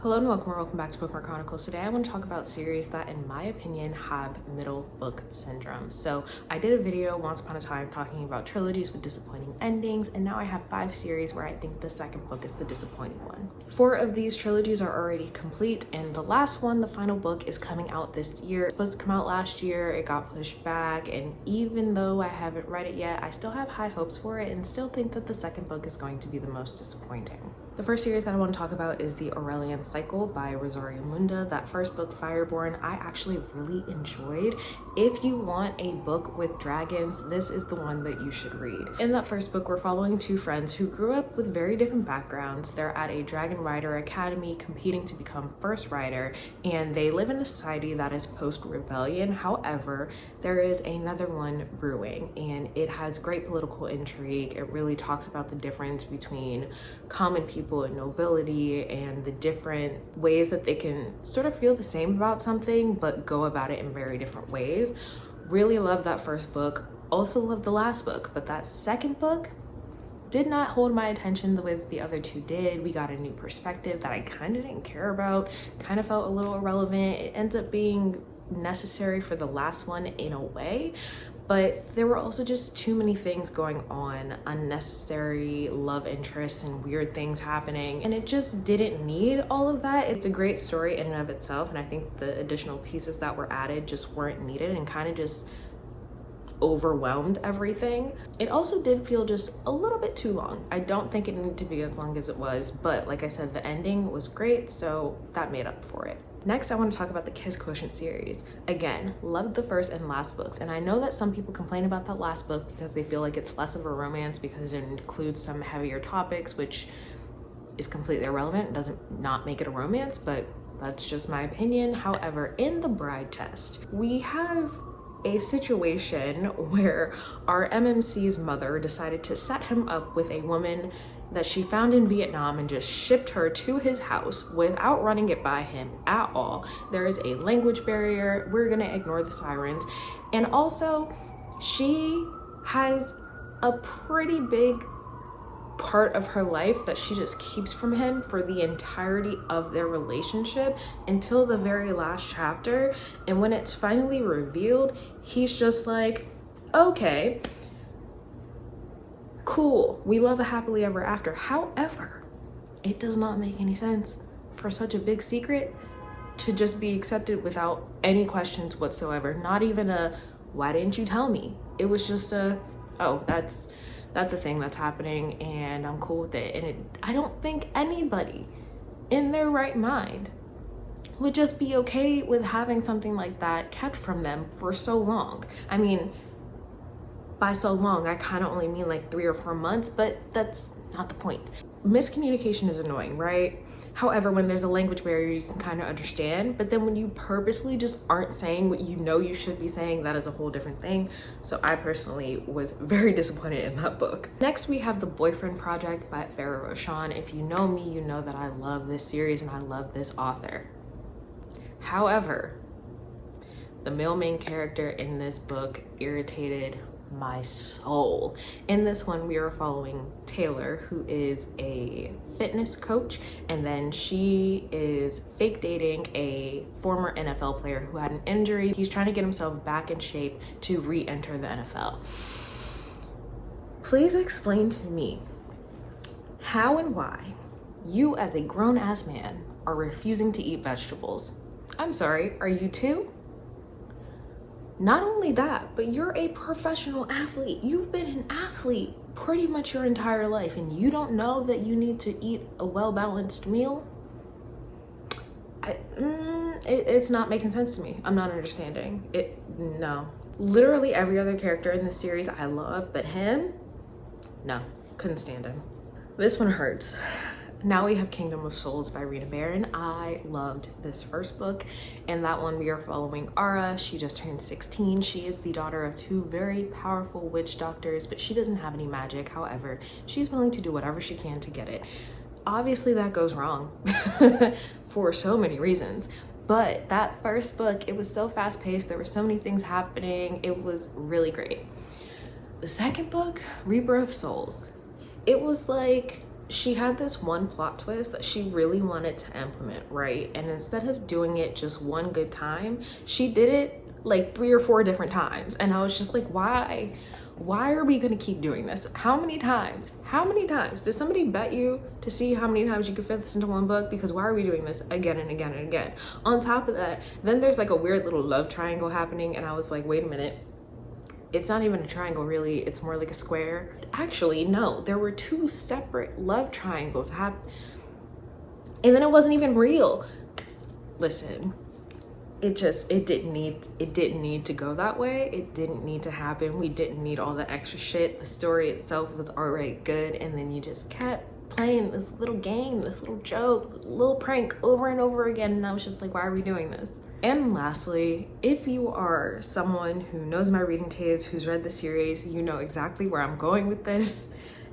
Hello and welcome back to Bookmark Chronicles. Today I want to talk about series that in my opinion have middle book syndrome. So I did a video once upon a time talking about trilogies with disappointing endings, and now I have 5 series where I think the second book is the disappointing one. 4 of these trilogies are already complete, and the last one, the final book, is coming out this year. It's supposed to come out last year, it got pushed back, and even though I haven't read it yet, I still have high hopes for it and still think that the second book is going to be the most disappointing. The first series that I want to talk about is the Aurelian Cycle by Rosario Munda. That first book, Fireborn, I actually really enjoyed. If you want a book with dragons, this is the one that you should read. In that first book, we're following 2 friends who grew up with very different backgrounds. They're at a dragon rider academy competing to become first rider, and they live in a society that is post-rebellion. However, there is another one brewing, and it has great political intrigue. It really talks about the difference between common people and nobility and the different ways that they can sort of feel the same about something but go about it in very different ways. Really love that first book. Also love the last book, but that second book did not hold my attention the way that the other 2 did. We got a new perspective that I kind of didn't care about, kind of felt a little irrelevant. It ends up being necessary for the last one in a way, but there were also just too many things going on, unnecessary love interests and weird things happening, and it just didn't need all of that. It's a great story in and of itself, and I think the additional pieces that were added just weren't needed and kind of just overwhelmed everything. It also did feel just a little bit too long. I don't think it needed to be as long as it was, but like I said, the ending was great, so that made up for it. Next, I want to talk about the Kiss Quotient series. Again, loved the first and last books, and I know that some people complain about that last book because they feel like it's less of a romance because it includes some heavier topics, which is completely irrelevant. It doesn't not make it a romance, but that's just my opinion. However, in the bride test, we have a situation where our MMC's mother decided to set him up with a woman that she found in Vietnam and just shipped her to his house without running it by him at all. There is a language barrier. We're gonna ignore the sirens. And also, she has a pretty big part of her life that she just keeps from him for the entirety of their relationship until the very last chapter. And when it's finally revealed, he's just like, okay, cool, we love a happily ever after. However, it does not make any sense for such a big secret to just be accepted without any questions whatsoever. Not even a, why didn't you tell me? It was just a, oh, that's a thing that's happening and I'm cool with it. And I don't think anybody in their right mind would just be okay with having something like that kept from them for so long. I mean, by so long, I kind of only mean like 3 or 4 months, but that's not the point. Miscommunication is annoying, right? However, when there's a language barrier, you can kind of understand, but then when you purposely just aren't saying what you know you should be saying, that is a whole different thing. So I personally was very disappointed in that book. Next, we have The Boyfriend Project by Farrah Roshan. If you know me, you know that I love this series and I love this author. However, the male main character in this book irritated my soul. In this one, we are following Taylor, who is a fitness coach, and then she is fake dating a former NFL player who had an injury. He's trying to get himself back in shape to re-enter the NFL. Please explain to me how and why you as a grown-ass man are refusing to eat vegetables. I'm sorry, are you too? Not only that, but you're a professional athlete. You've been an athlete pretty much your entire life, and you don't know that you need to eat a well-balanced meal? It's not making sense to me. I'm not understanding it. No. Literally every other character in this series I love, but him? No, couldn't stand him. This one hurts. Now we have Kingdom of Souls by Rita Barron. I loved this first book. In that one, we are following Ara. She just turned 16. She is the daughter of 2 very powerful witch doctors, but she doesn't have any magic. However, she's willing to do whatever she can to get it. Obviously, that goes wrong for so many reasons. But that first book, it was so fast-paced. There were so many things happening. It was really great. The second book, Reaper of Souls, it was like she had this one plot twist that she really wanted to implement, right? And instead of doing it just one good time, she did it like 3 or 4 different times. And I was just like, why are we gonna keep doing this? How many times did somebody bet you to see how many times you could fit this into one book? Because why are we doing this again and again and again? On top of that, then there's like a weird little love triangle happening, and I was like, wait a minute, it's not even a triangle really, it's more like a square. Actually, no, there were 2 separate love triangles and then it wasn't even real. Listen, it didn't need to go that way. It didn't need to happen. We didn't need all the extra shit. The story itself was already good, and then you just kept playing this little game, this little joke, little prank over and over again, and I was just like, why are we doing this? And lastly, if you are someone who knows my reading taste, who's read the series, you know exactly where I'm going with this,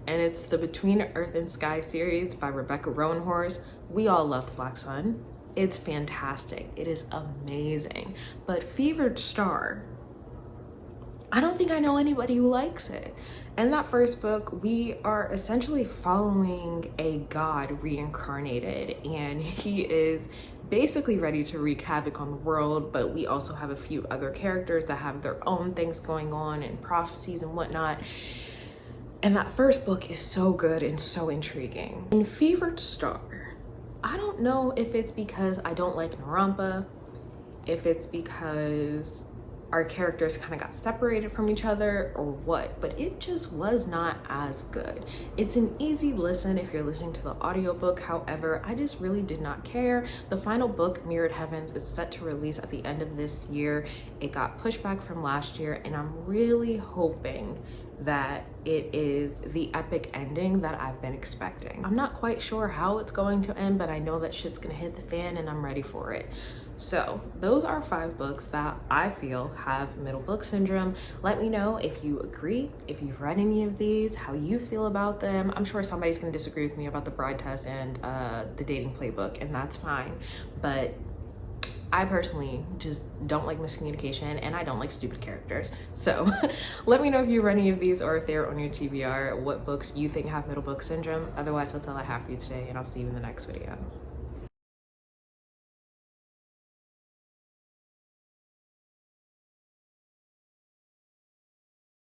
and it's the Between Earth and Sky series by Rebecca Roanhorse. We all loved Black Sun. It's fantastic. It is amazing. But Fevered Star, I don't think I know anybody who likes it. In that first book, we are essentially following a god reincarnated, and he is basically ready to wreak havoc on the world, but we also have a few other characters that have their own things going on and prophecies and whatnot. And that first book is so good and so intriguing. In Fevered Star, I don't know if it's because I don't like Narampa, if it's because our characters kind of got separated from each other or what, but it just was not as good. It's an easy listen if you're listening to the audiobook. However, I just really did not care. The final book, Mirrored Heavens, is set to release at the end of this year. It got pushed back from last year, and I'm really hoping that it is the epic ending that I've been expecting. I'm not quite sure how it's going to end, but I know that shit's gonna hit the fan and I'm ready for it. So those are 5 books that I feel have middle book syndrome. Let me know if you agree, if you've read any of these, how you feel about them. I'm sure somebody's gonna disagree with me about the Bride Test and the Dating Playbook, and that's fine. But I personally just don't like miscommunication, and I don't like stupid characters. So let me know if you read any of these, or if they're on your TBR, what books you think have middle book syndrome. Otherwise, that's all I have for you today, and I'll see you in the next video.